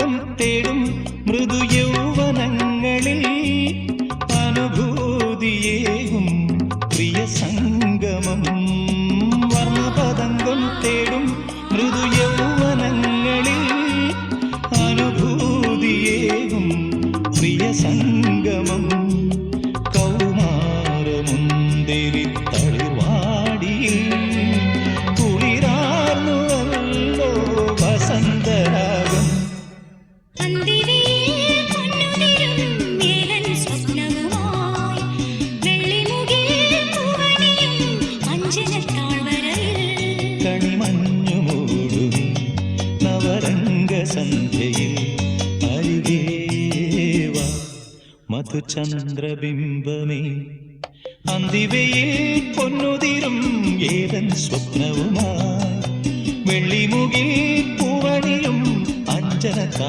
വർണ്ണപതംഗം തേടും മൃദു യൗവനങ്ങളിൽ അനുഭൂതിയേകും പ്രിയ സംഗമം. വർണ്ണപതംഗം തേടും മൃദു യൗവനങ്ങളിൽ അനുഭൂതിയേകും പ്രിയ സംഗമം. കൗമാരമുന്തിരി തളിർവാടിയിൽ കുളിരാർന്നുവല്ലോ വസന്തരാഗം. കണിമഞ്ഞു മൂടും നവരംഗസന്ധ്യയിൽ അരികേവ മധുചന്ദ്രബിംബമേ. അന്തിവയിൽ പൊന്നുതിരും ഏതൻ സ്വപ്നവുമായി വെള്ളിമുകിൽ പൂവണിയും അഞ്ജന